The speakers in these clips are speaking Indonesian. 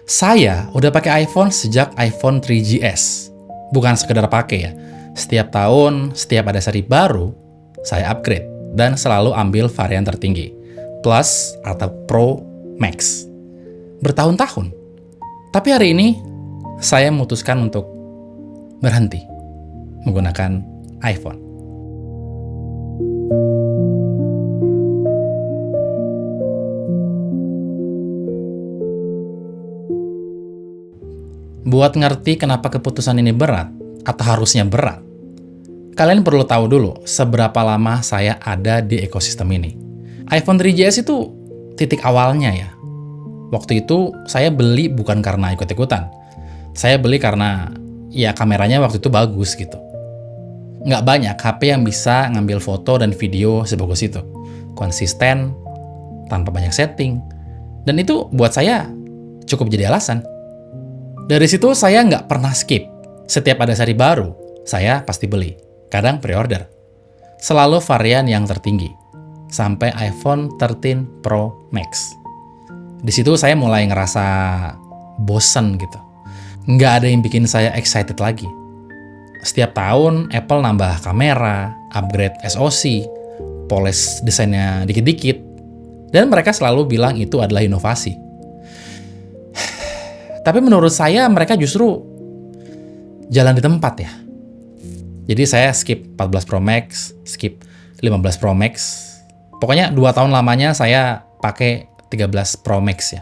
Saya udah pakai iPhone sejak iPhone 3GS. Bukan sekedar pakai ya. Setiap tahun, setiap ada seri baru, saya upgrade dan selalu ambil varian tertinggi, Plus atau Pro Max. Bertahun-tahun. Tapi hari ini, saya memutuskan untuk berhenti menggunakan iPhone. Buat ngerti kenapa keputusan ini berat, atau harusnya berat, kalian perlu tahu dulu seberapa lama saya ada di ekosistem ini. iPhone 3GS itu titik awalnya ya. Waktu itu saya beli bukan karena ikut-ikutan. Saya beli karena ya kameranya waktu itu bagus gitu. Nggak banyak HP yang bisa ngambil foto dan video sebagus itu. Konsisten, tanpa banyak setting. Dan itu buat saya cukup jadi alasan. Dari situ saya nggak pernah skip. Setiap ada seri baru, saya pasti beli. Kadang pre-order. Selalu varian yang tertinggi. Sampai iPhone 13 Pro Max. Di situ saya mulai ngerasa bosen gitu. Nggak ada yang bikin saya excited lagi. Setiap tahun Apple nambah kamera, upgrade SoC, polish desainnya dikit-dikit. Dan mereka selalu bilang itu adalah inovasi. Tapi menurut saya mereka justru jalan di tempat ya. Jadi saya skip 14 Pro Max, skip 15 Pro Max. Pokoknya 2 tahun lamanya saya pakai 13 Pro Max ya.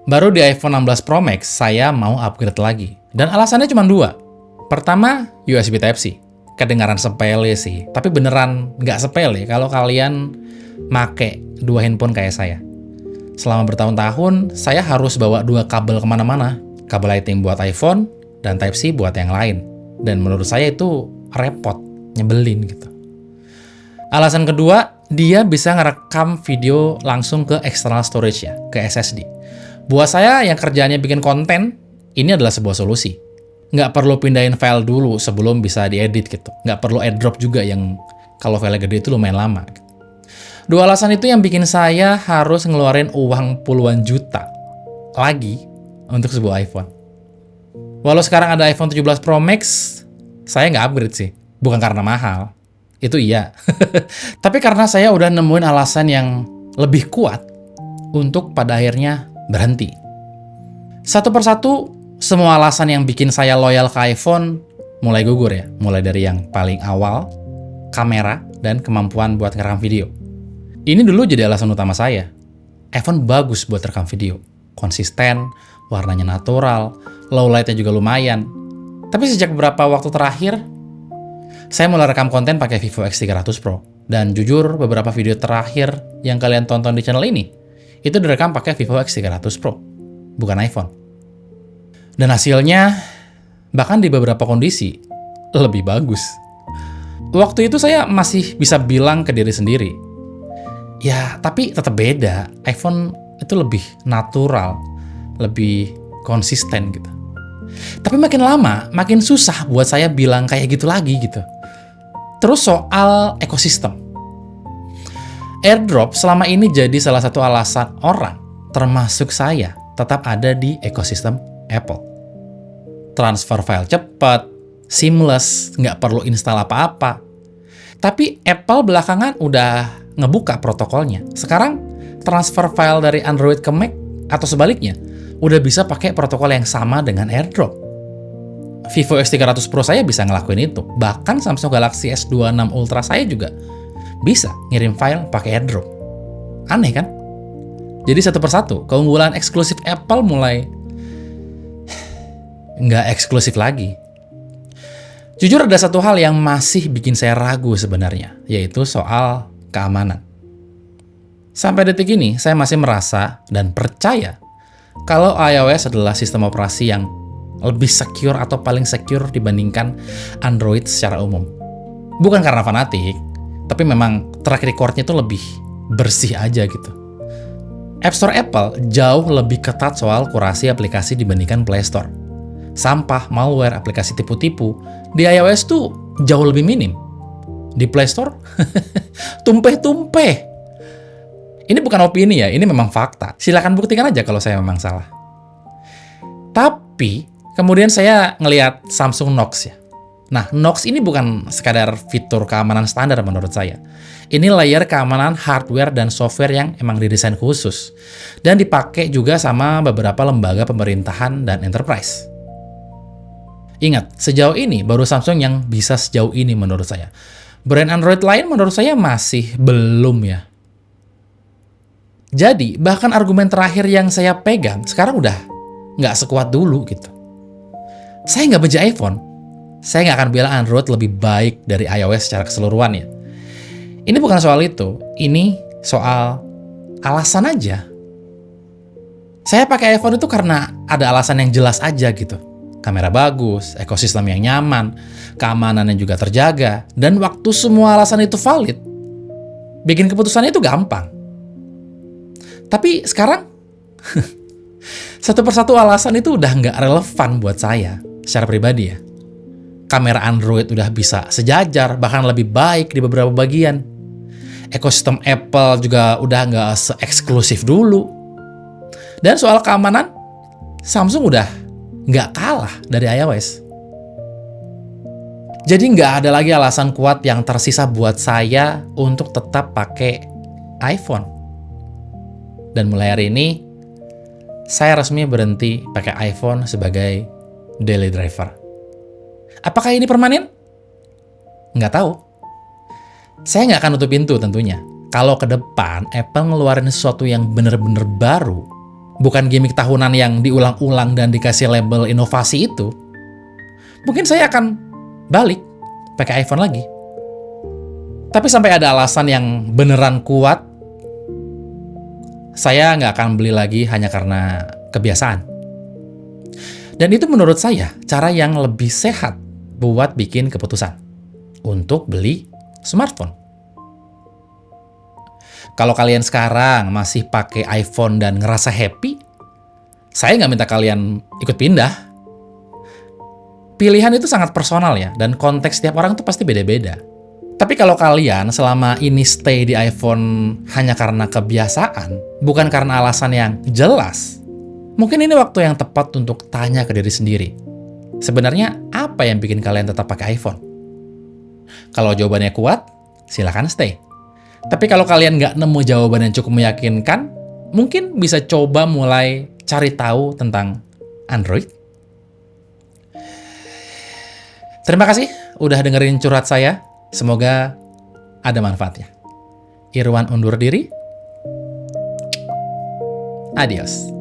Baru di iPhone 16 Pro Max saya mau upgrade lagi. Dan alasannya cuma 2. Pertama, USB Type-C. Kedengaran sepele sih, tapi beneran nggak sepele kalau kalian make 2 handphone kayak saya. Selama bertahun-tahun, saya harus bawa 2 kabel kemana-mana. Kabel Lightning buat iPhone, dan Type-C buat yang lain. Dan menurut saya itu repot, nyebelin gitu. Alasan kedua, dia bisa ngerekam video langsung ke external storage ya, ke SSD. Buat saya yang kerjaannya bikin konten, ini adalah sebuah solusi. Nggak perlu pindahin file dulu sebelum bisa diedit gitu. Nggak perlu AirDrop juga yang kalau file gede itu lumayan lama. 2 alasan itu yang bikin saya harus ngeluarin uang puluhan juta lagi untuk sebuah iPhone. Walau sekarang ada iPhone 17 Pro Max, saya nggak upgrade sih. Bukan karena mahal, itu iya. Tapi karena saya udah nemuin alasan yang lebih kuat untuk pada akhirnya berhenti. Satu persatu, semua alasan yang bikin saya loyal ke iPhone mulai gugur ya. Mulai dari yang paling awal, kamera, dan kemampuan buat ngerekam video. Ini dulu jadi alasan utama saya. iPhone bagus buat rekam video. Konsisten, warnanya natural, low light-nya juga lumayan. Tapi sejak beberapa waktu terakhir, saya mulai rekam konten pakai Vivo X300 Pro. Dan jujur, beberapa video terakhir yang kalian tonton di channel ini, itu direkam pakai Vivo X300 Pro, bukan iPhone. Dan hasilnya, bahkan di beberapa kondisi, lebih bagus. Waktu itu saya masih bisa bilang ke diri sendiri, ya, tapi tetap beda. iPhone itu lebih natural, lebih konsisten gitu. Tapi makin lama, makin susah buat saya bilang kayak gitu lagi gitu. Terus soal ekosistem. AirDrop selama ini jadi salah satu alasan orang, termasuk saya, tetap ada di ekosistem Apple. Transfer file cepat, seamless, nggak perlu install apa-apa. Tapi Apple belakangan udah ngebuka protokolnya. Sekarang transfer file dari Android ke Mac atau sebaliknya udah bisa pakai protokol yang sama dengan AirDrop. Vivo X300 Pro saya bisa ngelakuin itu. Bahkan Samsung Galaxy S26 Ultra saya juga bisa ngirim file pakai AirDrop. Aneh kan? Jadi satu persatu keunggulan eksklusif Apple mulai nggak eksklusif lagi. Jujur ada satu hal yang masih bikin saya ragu sebenarnya, yaitu soal keamanan. Sampai detik ini, saya masih merasa dan percaya kalau iOS adalah sistem operasi yang lebih secure atau paling secure dibandingkan Android secara umum. Bukan karena fanatik, tapi memang track record-nya itu lebih bersih aja gitu. App Store Apple jauh lebih ketat soal kurasi aplikasi dibandingkan Play Store. Sampah, malware, aplikasi tipu-tipu di iOS tuh jauh lebih minim. Di Play Store, tumpeh-tumpeh. Ini bukan opini ya, ini memang fakta. Silakan buktikan aja kalau saya memang salah. Tapi kemudian saya ngelihat Samsung Knox ya. Nah, Knox ini bukan sekadar fitur keamanan standar menurut saya. Ini layer keamanan hardware dan software yang emang didesain khusus. Dan dipakai juga sama beberapa lembaga pemerintahan dan enterprise. Ingat, sejauh ini baru Samsung yang bisa sejauh ini menurut saya. Brand Android lain menurut saya masih belum ya. Jadi, bahkan argumen terakhir yang saya pegang sekarang udah nggak sekuat dulu gitu. Saya nggak benci iPhone. Saya nggak akan bilang Android lebih baik dari iOS secara keseluruhan ya. Ini bukan soal itu. Ini soal alasan aja. Saya pakai iPhone itu karena ada alasan yang jelas aja gitu. Kamera bagus, ekosistem yang nyaman, keamanan yang juga terjaga, dan waktu semua alasan itu valid, bikin keputusannya itu gampang. Tapi sekarang, satu persatu alasan itu udah nggak relevan buat saya secara pribadi ya. Kamera Android udah bisa sejajar, bahkan lebih baik di beberapa bagian. Ekosistem Apple juga udah nggak se-eksklusif dulu. Dan soal keamanan, Samsung udah nggak kalah dari iOS. Jadi nggak ada lagi alasan kuat yang tersisa buat saya untuk tetap pakai iPhone. Dan mulai hari ini, saya resmi berhenti pakai iPhone sebagai daily driver. Apakah ini permanen? Nggak tahu. Saya nggak akan nutup pintu tentunya. Kalau ke depan Apple ngeluarin sesuatu yang bener-bener baru, bukan gimmick tahunan yang diulang-ulang dan dikasih label inovasi itu, mungkin saya akan balik pakai iPhone lagi. Tapi sampai ada alasan yang beneran kuat, saya nggak akan beli lagi hanya karena kebiasaan. Dan itu menurut saya cara yang lebih sehat buat bikin keputusan untuk beli smartphone. Kalau kalian sekarang masih pakai iPhone dan ngerasa happy, saya nggak minta kalian ikut pindah. Pilihan itu sangat personal ya, dan konteks setiap orang itu pasti beda-beda. Tapi kalau kalian selama ini stay di iPhone hanya karena kebiasaan, bukan karena alasan yang jelas, mungkin ini waktu yang tepat untuk tanya ke diri sendiri. Sebenarnya apa yang bikin kalian tetap pakai iPhone? Kalau jawabannya kuat, silakan stay. Tapi kalau kalian nggak nemu jawaban yang cukup meyakinkan, mungkin bisa coba mulai cari tahu tentang Android. Terima kasih udah dengerin curhat saya. Semoga ada manfaatnya. Irwan undur diri. Adios.